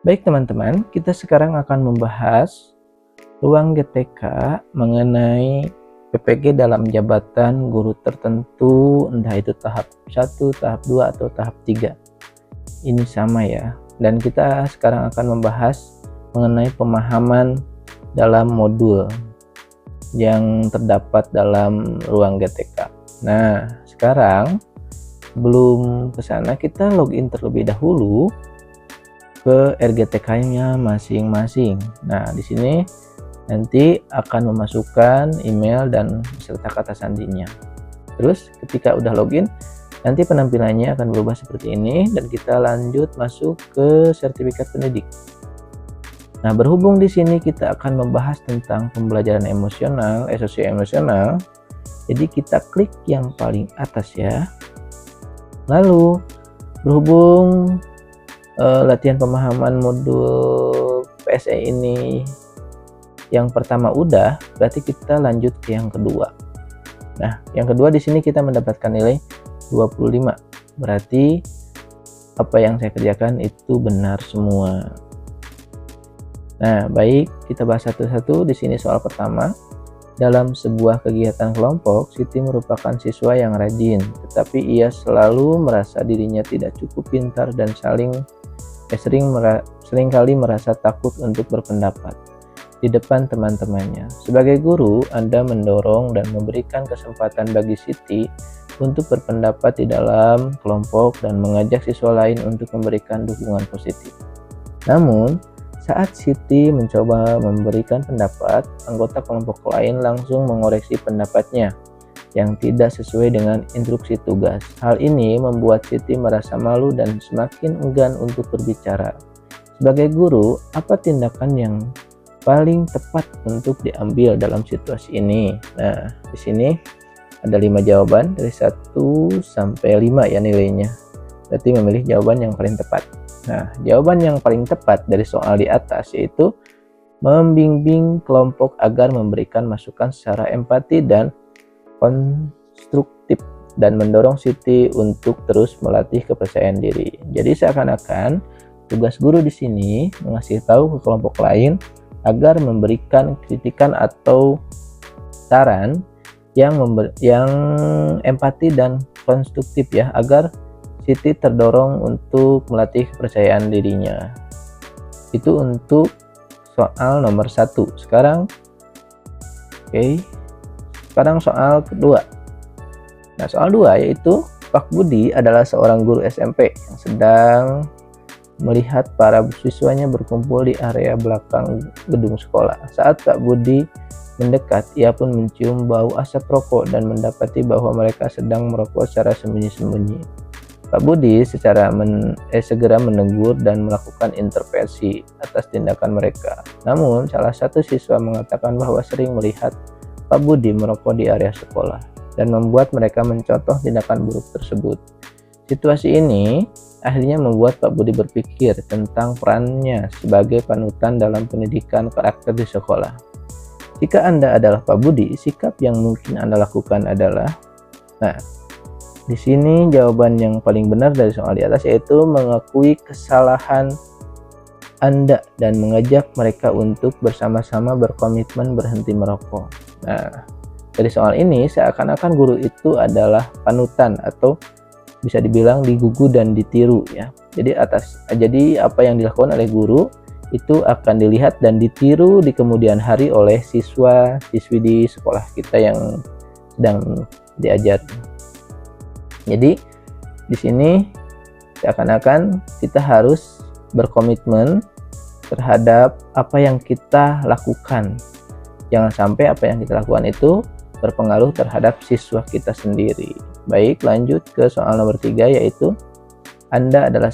Baik teman-teman, kita sekarang akan membahas ruang GTK mengenai PPG dalam jabatan guru tertentu, entah itu tahap 1, tahap 2, atau tahap 3. Ini sama ya. Dan kita sekarang akan membahas mengenai pemahaman dalam modul yang terdapat dalam ruang GTK. Nah, sekarang sebelum ke sana kita login terlebih dahulu ke RGTK-nya masing-masing. Nah, di sini nanti akan memasukkan email dan beserta kata sandinya. Terus ketika udah login, nanti penampilannya akan berubah seperti ini dan kita lanjut masuk ke sertifikat pendidik. Nah, berhubung di sini kita akan membahas tentang pembelajaran emosional, sosio-emosional, jadi kita klik yang paling atas ya. Lalu berhubung latihan pemahaman modul PSE ini yang pertama udah, berarti kita lanjut ke yang kedua. Nah, yang kedua di sini kita mendapatkan nilai 25. Berarti apa yang saya kerjakan itu benar semua. Nah, baik, kita bahas satu-satu. Di sini soal pertama. Dalam sebuah kegiatan kelompok, Siti merupakan siswa yang rajin, tetapi ia selalu merasa dirinya tidak cukup pintar dan seringkali merasa takut untuk berpendapat di depan teman-temannya. Sebagai guru, Anda mendorong dan memberikan kesempatan bagi Siti untuk berpendapat di dalam kelompok dan mengajak siswa lain untuk memberikan dukungan positif. Namun, saat Siti mencoba memberikan pendapat, anggota kelompok lain langsung mengoreksi pendapatnya yang tidak sesuai dengan instruksi tugas. Hal ini membuat Siti merasa malu dan semakin enggan untuk berbicara. Sebagai guru, apa tindakan yang paling tepat untuk diambil dalam situasi ini? Nah, di sini ada 5 jawaban dari 1 sampai 5 ya nilainya. Berarti memilih jawaban yang paling tepat. Nah, jawaban yang paling tepat dari soal di atas yaitu membimbing kelompok agar memberikan masukan secara empati dan konstruktif dan mendorong Siti untuk terus melatih kepercayaan diri. Jadi seakan-akan tugas guru di sini mengasih tahu ke kelompok lain agar memberikan kritikan atau saran yang empati dan konstruktif ya, agar Siti terdorong untuk melatih kepercayaan dirinya. Itu untuk soal nomor 1. Sekarang soal kedua. Nah, soal 2 yaitu Pak Budi adalah seorang guru SMP yang sedang melihat para siswanya berkumpul di area belakang gedung sekolah. Saat Pak Budi mendekat, ia pun mencium bau asap rokok dan mendapati bahwa mereka sedang merokok secara sembunyi-sembunyi. Pak Budi segera menegur dan melakukan intervensi atas tindakan mereka. Namun, salah satu siswa mengatakan bahwa sering melihat Pak Budi merokok di area sekolah dan membuat mereka mencontoh tindakan buruk tersebut. Situasi ini akhirnya membuat Pak Budi berpikir tentang perannya sebagai panutan dalam pendidikan karakter di sekolah. Jika Anda adalah Pak Budi, sikap yang mungkin Anda lakukan adalah, di sini jawaban yang paling benar dari soal di atas yaitu mengakui kesalahan Anda dan mengajak mereka untuk bersama-sama berkomitmen berhenti merokok. Nah, dari soal ini seakan-akan guru itu adalah panutan atau bisa dibilang digugu dan ditiru ya. Jadi apa yang dilakukan oleh guru itu akan dilihat dan ditiru di kemudian hari oleh siswa-siswi di sekolah kita yang sedang diajar. Jadi di sini seakan-akan kita harus berkomitmen terhadap apa yang kita lakukan. Jangan sampai apa yang kita lakukan itu berpengaruh terhadap siswa kita sendiri. Baik, lanjut ke soal nomor 3 yaitu Anda adalah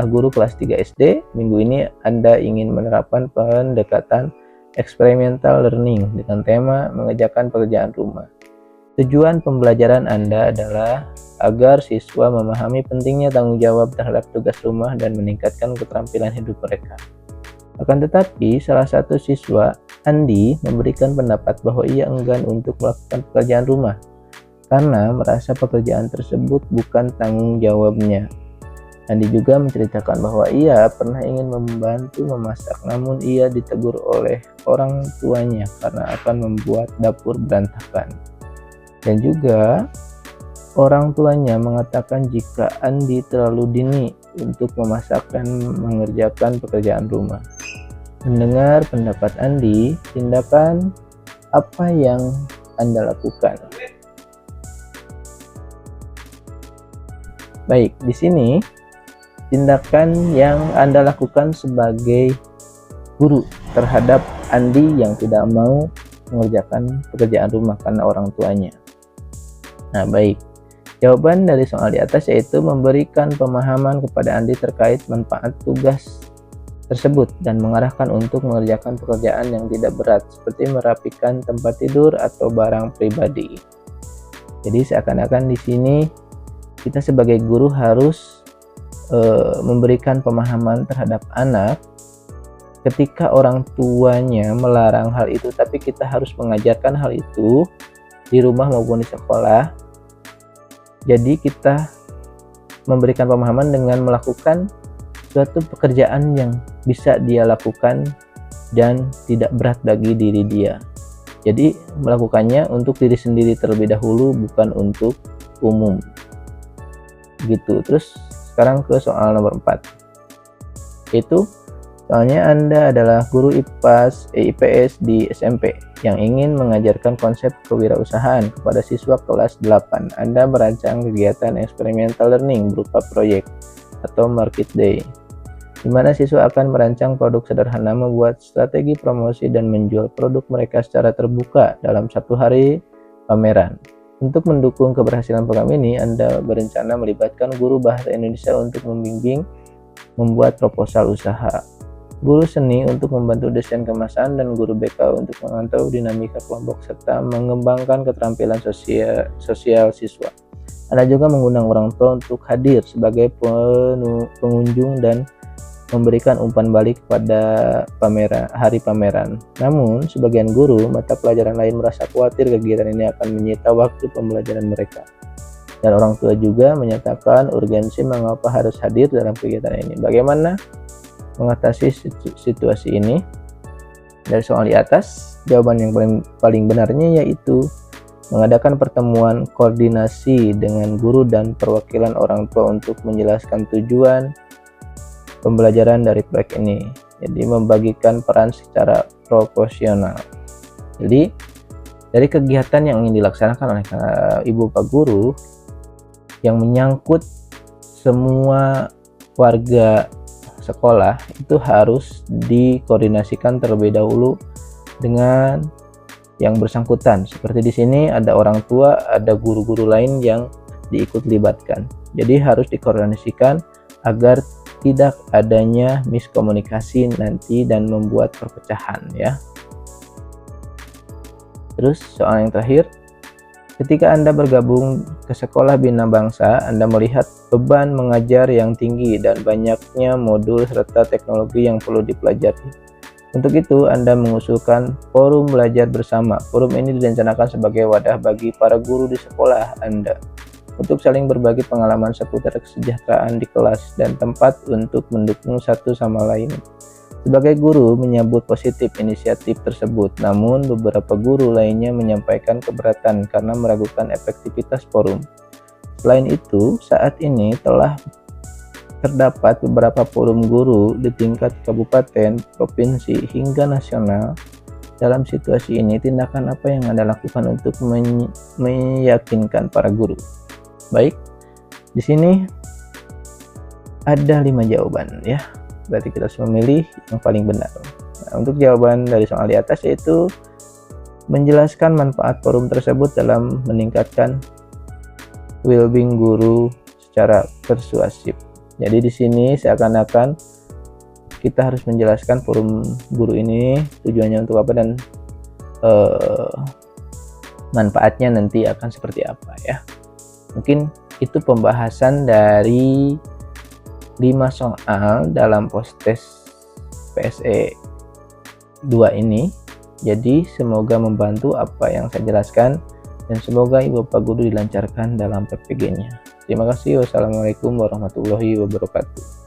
guru kelas 3 SD. Minggu ini Anda ingin menerapkan pendekatan experimental learning dengan tema mengerjakan pekerjaan rumah. Tujuan pembelajaran Anda adalah agar siswa memahami pentingnya tanggung jawab terhadap tugas rumah dan meningkatkan keterampilan hidup mereka. Akan tetapi, salah satu siswa, Andi, memberikan pendapat bahwa ia enggan untuk melakukan pekerjaan rumah karena merasa pekerjaan tersebut bukan tanggung jawabnya. Andi juga menceritakan bahwa ia pernah ingin membantu memasak, namun ia ditegur oleh orang tuanya karena akan membuat dapur berantakan. Dan juga orang tuanya mengatakan jika Andi terlalu dini untuk memasak dan mengerjakan pekerjaan rumah. Mendengar pendapat Andi, tindakan apa yang Anda lakukan? Baik, di sini tindakan yang Anda lakukan sebagai guru terhadap Andi yang tidak mau mengerjakan pekerjaan rumah karena orang tuanya. Nah, baik. Jawaban dari soal di atas yaitu memberikan pemahaman kepada Andi terkait manfaat tugas tersebut dan mengarahkan untuk mengerjakan pekerjaan yang tidak berat seperti merapikan tempat tidur atau barang pribadi. Jadi seakan-akan di sini kita sebagai guru harus memberikan pemahaman terhadap anak ketika orang tuanya melarang hal itu, tapi kita harus mengajarkan hal itu di rumah maupun di sekolah. Jadi kita memberikan pemahaman dengan melakukan suatu pekerjaan yang bisa dia lakukan dan tidak berat bagi diri dia. Jadi melakukannya untuk diri sendiri terlebih dahulu, bukan untuk umum. Gitu. Terus sekarang ke soal nomor 4. Yaitu soalnya Anda adalah guru IPS di SMP yang ingin mengajarkan konsep kewirausahaan kepada siswa kelas 8. Anda merancang kegiatan experimental learning berupa proyek atau market day, di mana siswa akan merancang produk sederhana, membuat strategi promosi, dan menjual produk mereka secara terbuka dalam 1 hari pameran. Untuk mendukung keberhasilan program ini, Anda berencana melibatkan guru bahasa Indonesia untuk membimbing membuat proposal usaha, guru seni untuk membantu desain kemasan, dan guru BK untuk memantau dinamika kelompok serta mengembangkan keterampilan sosial siswa. Anda juga mengundang orang tua untuk hadir sebagai pengunjung dan memberikan umpan balik pada hari pameran. Namun, sebagian guru mata pelajaran lain merasa khawatir kegiatan ini akan menyita waktu pembelajaran mereka. Dan orang tua juga menyatakan urgensi mengapa harus hadir dalam kegiatan ini. Bagaimana mengatasi situasi ini? Dari soal di atas, jawaban yang paling benarnya yaitu mengadakan pertemuan koordinasi dengan guru dan perwakilan orang tua untuk menjelaskan tujuan pembelajaran dari proyek ini. Jadi membagikan peran secara proporsional. Jadi dari kegiatan yang ingin dilaksanakan oleh ibu pak guru yang menyangkut semua warga sekolah itu harus dikoordinasikan terlebih dahulu dengan yang bersangkutan. Seperti di sini ada orang tua, ada guru-guru lain yang diikut libatkan. Jadi harus dikoordinasikan agar tidak adanya miskomunikasi nanti dan membuat perpecahan ya. Terus soal yang terakhir, ketika Anda bergabung ke sekolah bina bangsa, Anda melihat beban mengajar yang tinggi dan banyaknya modul serta teknologi yang perlu dipelajari. Untuk itu, Anda mengusulkan forum belajar bersama. Forum ini direncanakan sebagai wadah bagi para guru di sekolah Anda untuk saling berbagi pengalaman seputar kesejahteraan di kelas dan tempat untuk mendukung satu sama lain. Sebagai guru menyambut positif inisiatif tersebut, namun beberapa guru lainnya menyampaikan keberatan karena meragukan efektivitas forum. Selain itu, saat ini telah terdapat beberapa forum guru di tingkat kabupaten, provinsi, hingga nasional. Dalam situasi ini, tindakan apa yang Anda lakukan untuk meyakinkan para guru? Baik, di sini ada 5 jawaban ya. Berarti kita harus memilih yang paling benar. Nah, untuk jawaban dari soal di atas yaitu menjelaskan manfaat forum tersebut dalam meningkatkan well-being guru secara persuasif. Jadi di sini seakan-akan kita harus menjelaskan forum guru ini tujuannya untuk apa dan manfaatnya nanti akan seperti apa ya. Mungkin itu pembahasan dari 5 soal dalam post-test PSE 2 ini. Jadi semoga membantu apa yang saya jelaskan dan semoga Ibu Bapak Guru dilancarkan dalam PPG-nya. Terima kasih. Wassalamualaikum warahmatullahi wabarakatuh.